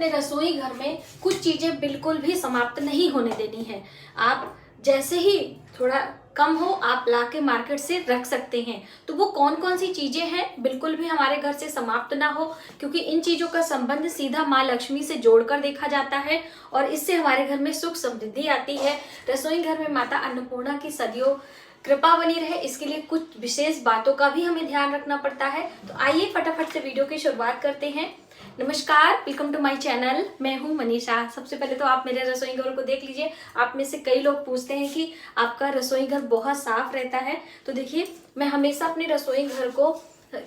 अपने रसोई घर में कुछ चीजें बिल्कुल भी समाप्त नहीं होने देनी है। आप जैसे ही थोड़ा कम हो आप लाके मार्केट से रख सकते हैं। तो वो कौन कौन सी चीजें हैं बिल्कुल भी हमारे घर से समाप्त ना हो, क्योंकि इन चीजों का संबंध सीधा माँ लक्ष्मी से जोड़कर देखा जाता है और इससे हमारे घर में सुख समृद्धि आती है। रसोई घर में माता अन्नपूर्णा की सदियों कृपा बनी रहे, इसके लिए कुछ विशेष बातों का भी हमें ध्यान रखना पड़ता है। तो आइए फटाफट से वीडियो की शुरुआत करते हैं। नमस्कार, वेलकम टू माय चैनल। मैं हूं मनीषा। सबसे पहले तो आप मेरे रसोई घर को देख लीजिए। आप में से कई लोग पूछते हैं कि आपका रसोई घर बहुत साफ रहता है। तो देखिए, मैं हमेशा अपने रसोई घर को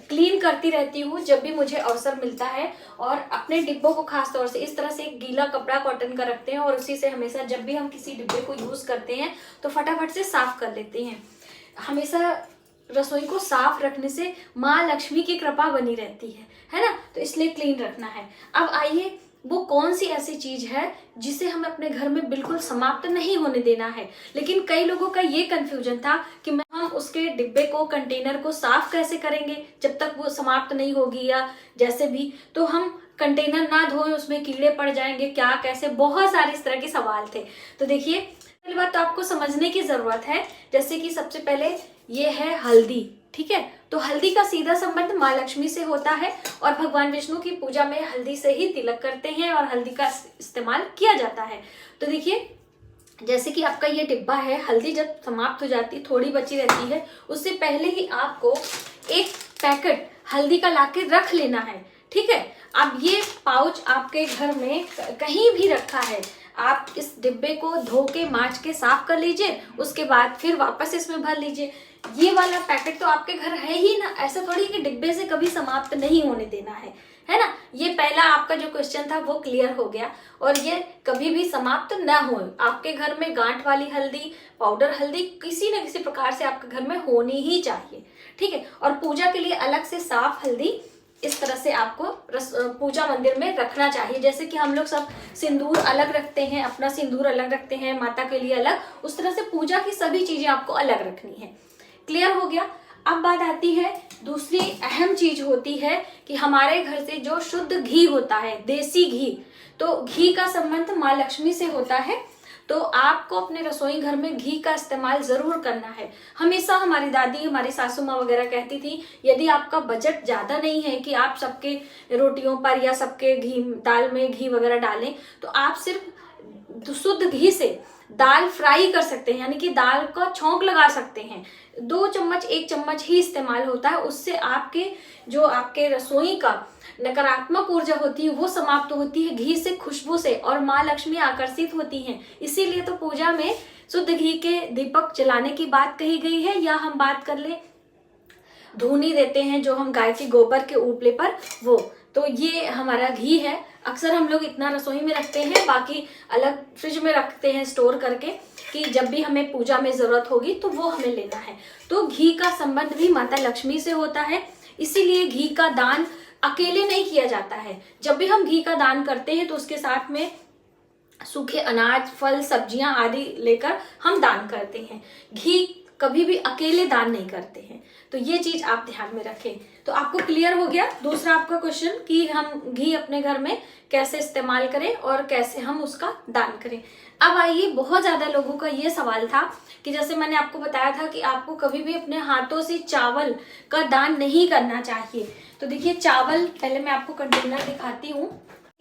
क्लीन करती रहती हूँ जब भी मुझे अवसर मिलता है, और अपने डिब्बों को खास तौर से इस तरह से गीला कपड़ा कॉटन का रखते हैं और उसी से हमेशा जब भी हम किसी डिब्बे को यूज करते हैं तो फटाफट से साफ कर लेते हैं। हमेशा रसोई को साफ रखने से माँ लक्ष्मी की कृपा बनी रहती है ना। तो इसलिए क्लीन रखना है। अब आइए, वो कौन सी ऐसी चीज है जिसे हमें अपने घर में बिल्कुल समाप्त नहीं होने देना है। लेकिन कई लोगों का ये कंफ्यूजन था कि हम उसके डिब्बे को, कंटेनर को साफ कैसे करेंगे जब तक वो समाप्त नहीं होगी, या जैसे भी तो हम कंटेनर ना धोएं, उसमें कीड़े पड़ जाएंगे क्या, कैसे, बहुत सारे इस तरह के सवाल थे। तो देखिए, पहली बात तो आपको समझने की जरूरत है। जैसे कि सबसे पहले ये है हल्दी, ठीक है। तो हल्दी का सीधा संबंध माँ लक्ष्मी से होता है और भगवान विष्णु की पूजा में हल्दी से ही तिलक करते हैं और हल्दी का इस्तेमाल किया जाता है। तो देखिए, जैसे कि आपका ये डिब्बा है, हल्दी जब समाप्त हो जाती है, थोड़ी बची रहती है, उससे पहले ही आपको एक पैकेट हल्दी का लाके रख लेना है, ठीक है। अब ये पाउच आपके घर में कहीं भी रखा है, आप इस डिब्बे को धो के मांज के साफ कर लीजिए, उसके बाद फिर वापस इसमें भर लीजिए। ये वाला पैकेट तो आपके घर है ही ना, ऐसा थोड़ी कि डिब्बे से कभी समाप्त नहीं होने देना है ना। ये पहला आपका जो क्वेश्चन था वो क्लियर हो गया। और ये कभी भी समाप्त ना हो। आपके घर में गांठ वाली हल्दी, पाउडर हल्दी किसी न किसी प्रकार से आपके घर में होनी ही चाहिए, ठीक है। और पूजा के लिए अलग से साफ हल्दी इस तरह से आपको पूजा मंदिर में रखना चाहिए। जैसे कि हम लोग सब सिंदूर अलग रखते हैं, अपना सिंदूर अलग रखते हैं, माता के लिए अलग, उस तरह से पूजा की सभी चीजें आपको अलग रखनी है। क्लियर हो गया। अब बात आती है, दूसरी अहम चीज होती है कि हमारे घर से जो शुद्ध घी होता है, देसी घी, तो घी का संबंध माँ लक्ष्मी से होता है। तो आपको अपने रसोई घर में घी का इस्तेमाल जरूर करना है। हमेशा हमारी दादी, हमारी सासू माँ वगैरह कहती थी, यदि आपका बजट ज्यादा नहीं है कि आप सबके रोटियों पर या सबके घी, दाल में घी वगैरह डालें, तो आप सिर्फ शुद्ध घी से दाल फ्राई कर सकते हैं, यानी कि दाल का छौंक लगा सकते हैं। 2 चम्मच 1 चम्मच ही इस्तेमाल होता है, उससे आपके जो आपके रसोई का नकारात्मक ऊर्जा होती है वो समाप्त होती है घी से, खुशबू से, और माँ लक्ष्मी आकर्षित होती हैं। इसीलिए तो पूजा में शुद्ध घी के दीपक जलाने की बात कही गई है। या हम बात कर ले धूनी देते हैं जो हम गाय के गोबर के उपले पर, वो तो ये हमारा घी है। अक्सर हम लोग इतना रसोई में रखते हैं, बाकी अलग फ्रिज में रखते हैं स्टोर करके, कि जब भी हमें पूजा में जरूरत होगी तो वो हमें लेना है। तो घी का संबंध भी माता लक्ष्मी से होता है, इसीलिए घी का दान अकेले नहीं किया जाता है। जब भी हम घी का दान करते हैं तो उसके साथ में सूखे अनाज, फल, सब्जियां आदि लेकर हम दान करते हैं। घी कभी भी अकेले दान नहीं करते हैं। तो ये चीज आप ध्यान में रखें। तो आपको क्लियर हो गया दूसरा आपका क्वेश्चन कि हम घी अपने घर में कैसे इस्तेमाल करें और कैसे हम उसका दान करें। अब आइए, बहुत ज्यादा लोगों का ये सवाल था कि जैसे मैंने आपको बताया था कि आपको कभी भी अपने हाथों से चावल का दान नहीं करना चाहिए। तो देखिए, चावल, पहले मैं आपको कंटेनर दिखाती हूँ।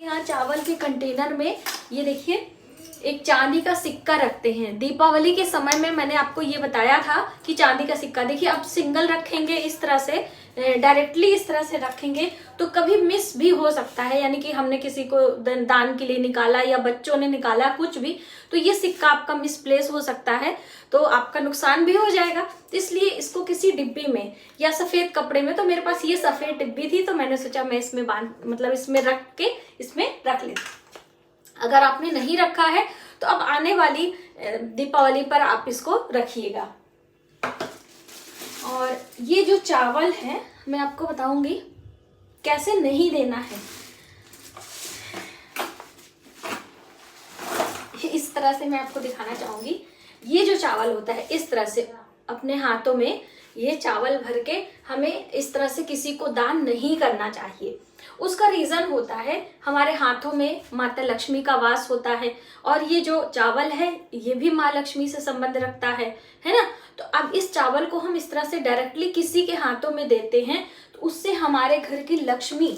यहाँ चावल के कंटेनर में ये देखिए एक चांदी का सिक्का रखते हैं। दीपावली के समय में मैंने आपको ये बताया था कि चांदी का सिक्का, देखिए अब सिंगल रखेंगे इस तरह से, डायरेक्टली इस तरह से रखेंगे तो कभी मिस भी हो सकता है, यानी कि हमने किसी को दान के लिए निकाला या बच्चों ने निकाला कुछ भी, तो ये सिक्का आपका मिसप्लेस हो सकता है, तो आपका नुकसान भी हो जाएगा। तो इसलिए इसको किसी डिब्बी में या सफेद कपड़े में, तो मेरे पास ये सफेद डिब्बी थी तो मैंने सोचा मैं इसमें इसमें रख के इसमें रख लेती। अगर आपने नहीं रखा है तो अब आने वाली दीपावली पर आप इसको रखिएगा। और ये जो चावल है मैं आपको बताऊंगी कैसे नहीं देना है। इस तरह से मैं आपको दिखाना चाहूंगी। ये जो चावल होता है, इस तरह से अपने हाथों में ये चावल भर के हमें इस तरह से किसी को दान नहीं करना चाहिए। उसका रीजन होता है हमारे हाथों में माता लक्ष्मी का वास होता है, और ये जो चावल है ये भी माँ लक्ष्मी से संबंध रखता है ना। तो अब इस चावल को हम इस तरह से डायरेक्टली किसी के हाथों में देते हैं तो उससे हमारे घर की लक्ष्मी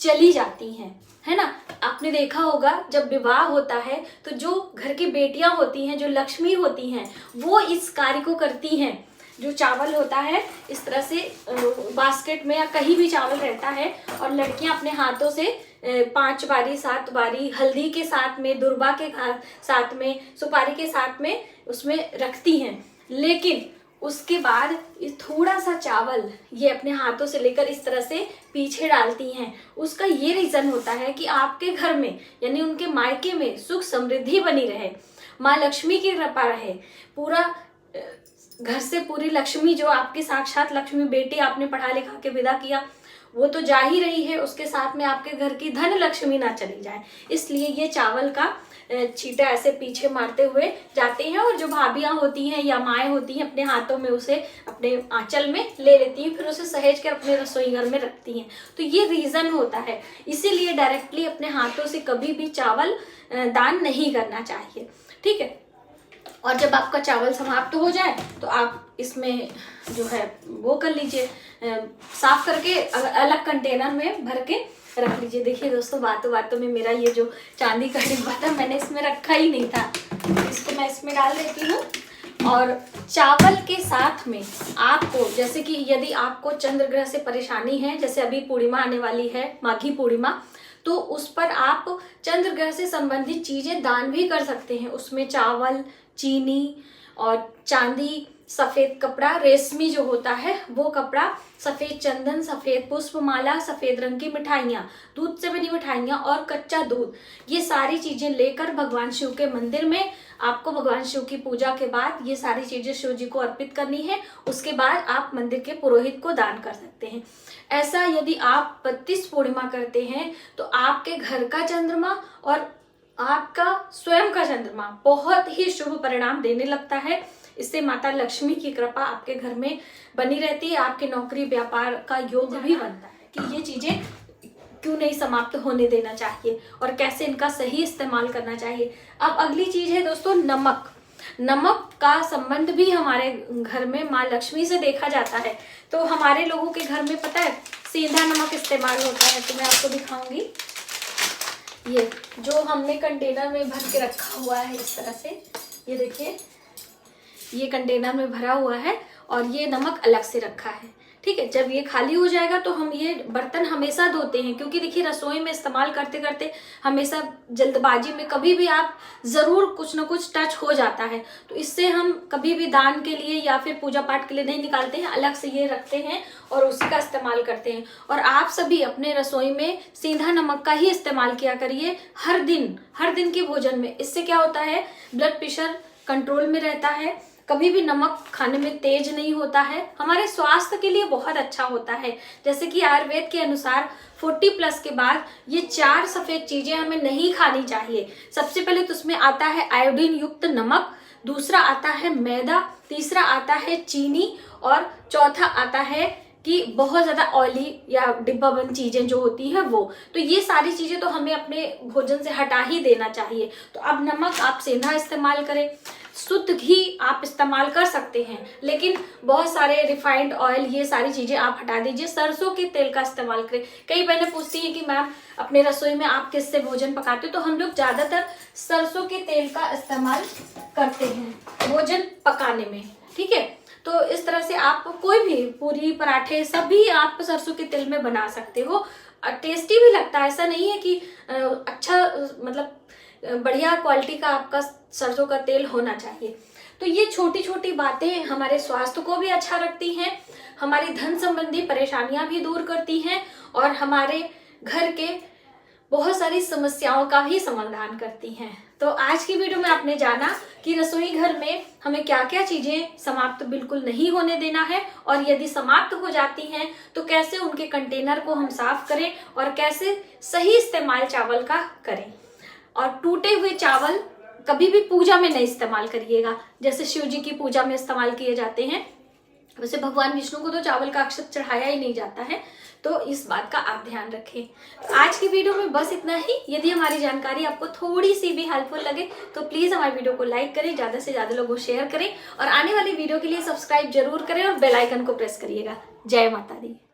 चली जाती है ना। आपने देखा होगा जब विवाह होता है तो जो घर की बेटियां होती हैं, जो लक्ष्मी होती हैं, वो इस कार्य को करती हैं। जो चावल होता है इस तरह से बास्केट में या कहीं भी चावल रहता है और लड़कियां अपने हाथों से 5 बारी 7 बारी हल्दी के साथ में, दुर्बा के साथ में, सुपारी के साथ में उसमें रखती हैं। लेकिन उसके बाद ये थोड़ा सा चावल ये अपने हाथों से लेकर इस तरह से पीछे डालती हैं। उसका ये रीजन होता है कि आपके घर में यानी उनके मायके में सुख समृद्धि बनी रहे, माँ लक्ष्मी की कृपा रहे, पूरा घर से पूरी लक्ष्मी, जो आपकी साक्षात लक्ष्मी बेटी आपने पढ़ा लिखा के विदा किया वो तो जा ही रही है, उसके साथ में आपके घर की धन लक्ष्मी ना चली जाए, इसलिए ये चावल का छींटा ऐसे पीछे मारते हुए जाते हैं। और जो भाभियां होती हैं या माएँ होती हैं अपने हाथों में उसे अपने आंचल में ले लेती हैं, फिर उसे सहेज कर अपने रसोई घर में रखती हैं। तो ये रीजन होता है, इसीलिए डायरेक्टली अपने हाथों से कभी भी चावल दान नहीं करना चाहिए, ठीक है। और जब आपका चावल समाप्त हो जाए तो आप इसमें जो है वो कर लीजिए, साफ करके अलग कंटेनर में भर के रख लीजिए। देखिए दोस्तों, बातों बातों में मेरा ये जो चांदी का डिब्बा था मैंने इसमें रखा ही नहीं था, इसको मैं इसमें डाल देती हूँ। और चावल के साथ में आपको, जैसे कि यदि आपको चंद्र ग्रह से परेशानी है, जैसे अभी पूर्णिमा आने वाली है, माघी पूर्णिमा, तो उस पर आप चंद्र ग्रह से संबंधित चीजें दान भी कर सकते हैं। उसमें चावल, चीनी और चांदी, सफेद कपड़ा, रेशमी जो होता है वो कपड़ा, सफेद चंदन, सफेद पुष्पमाला, सफेद रंग की मिठाइयाँ, दूध से बनी मिठाइयाँ और कच्चा दूध, ये सारी चीजें लेकर भगवान शिव के मंदिर में आपको भगवान शिव की पूजा के बाद ये सारी चीजें शिव जी को अर्पित करनी है। उसके बाद आप मंदिर के पुरोहित को दान कर सकते हैं। ऐसा यदि आप 32 पूर्णिमा करते हैं तो आपके घर का चंद्रमा और आपका स्वयं का चंद्रमा बहुत ही शुभ परिणाम देने लगता है। इससे माता लक्ष्मी की कृपा आपके घर में बनी रहती है, आपके नौकरी व्यापार का योग भी बनता है कि ये चीजें क्यों नहीं समाप्त होने देना चाहिए और कैसे इनका सही इस्तेमाल करना चाहिए। अब अगली चीज है दोस्तों नमक। नमक का संबंध भी हमारे घर में माँ लक्ष्मी से देखा जाता है। तो हमारे लोगों के घर में पता है सीधा नमक इस्तेमाल होता है, तो मैं आपको दिखाऊंगी। ये जो हमने कंटेनर में भर के रखा हुआ है इस तरह से, ये देखिए ये कंटेनर में भरा हुआ है और ये नमक अलग से रखा है, ठीक है। जब ये खाली हो जाएगा तो हम ये बर्तन हमेशा धोते हैं, क्योंकि देखिए रसोई में इस्तेमाल करते करते हमेशा जल्दबाजी में कभी भी आप जरूर कुछ ना कुछ टच हो जाता है, तो इससे हम कभी भी दान के लिए या फिर पूजा पाठ के लिए नहीं निकालते हैं, अलग से ये रखते हैं और उसी का इस्तेमाल करते हैं। और आप सभी अपने रसोई में सीधा नमक का ही इस्तेमाल किया करिए हर दिन के भोजन में। इससे क्या होता है, ब्लड प्रेशर कंट्रोल में रहता है, कभी भी नमक खाने में तेज नहीं होता है, हमारे स्वास्थ्य के लिए बहुत अच्छा होता है। जैसे कि आयुर्वेद के अनुसार 40+ के बाद ये 4 सफेद चीजें हमें नहीं खानी चाहिए। सबसे पहले तो उसमें आता है आयोडीन युक्त नमक, दूसरा आता है मैदा, तीसरा आता है चीनी और चौथा आता है कि बहुत ज्यादा ऑयली या डिब्बा बंद चीजें जो होती हैं वो। तो ये सारी चीजें तो हमें अपने भोजन से हटा ही देना चाहिए। तो अब नमक आप सेंधा इस्तेमाल करें, शुद्ध घी आप इस्तेमाल कर सकते हैं, लेकिन बहुत सारे रिफाइंड ऑयल ये सारी चीजें आप हटा दीजिए, सरसों के तेल का इस्तेमाल करें। कई बहनें पूछती हैं कि मैम अपने रसोई में आप किससे भोजन पकाते हो, तो हम लोग ज्यादातर सरसों के तेल का इस्तेमाल करते हैं भोजन पकाने में, ठीक है। तो इस तरह से आप कोई भी पूरी पराठे सभी आप सरसों के तेल में बना सकते हो, टेस्टी भी लगता है। ऐसा नहीं है कि अच्छा मतलब बढ़िया क्वालिटी का आपका सरसों का तेल होना चाहिए। तो ये छोटी छोटी बातें हमारे स्वास्थ्य को भी अच्छा रखती हैं, हमारी धन संबंधी परेशानियां भी दूर करती हैं और हमारे घर के बहुत सारी समस्याओं का भी समाधान करती हैं। तो आज की वीडियो में आपने जाना कि रसोई घर में हमें क्या क्या चीजें समाप्त बिल्कुल नहीं होने देना है, और यदि समाप्त हो जाती हैं तो कैसे उनके कंटेनर को हम साफ करें और कैसे सही इस्तेमाल चावल का करें। और टूटे हुए चावल कभी भी पूजा में नहीं इस्तेमाल करिएगा, जैसे शिव जी की पूजा में इस्तेमाल किए जाते हैं वैसे भगवान विष्णु को तो चावल का अक्षत चढ़ाया ही नहीं जाता है, तो इस बात का आप ध्यान रखें। आज की वीडियो में बस इतना ही। यदि हमारी जानकारी आपको थोड़ी सी भी हेल्पफुल लगे तो प्लीज़ हमारी वीडियो को लाइक करें, ज़्यादा से ज़्यादा लोगों को शेयर करें और आने वाली वीडियो के लिए सब्सक्राइब जरूर करें और बेल आइकन को प्रेस करिएगा। जय माता दी।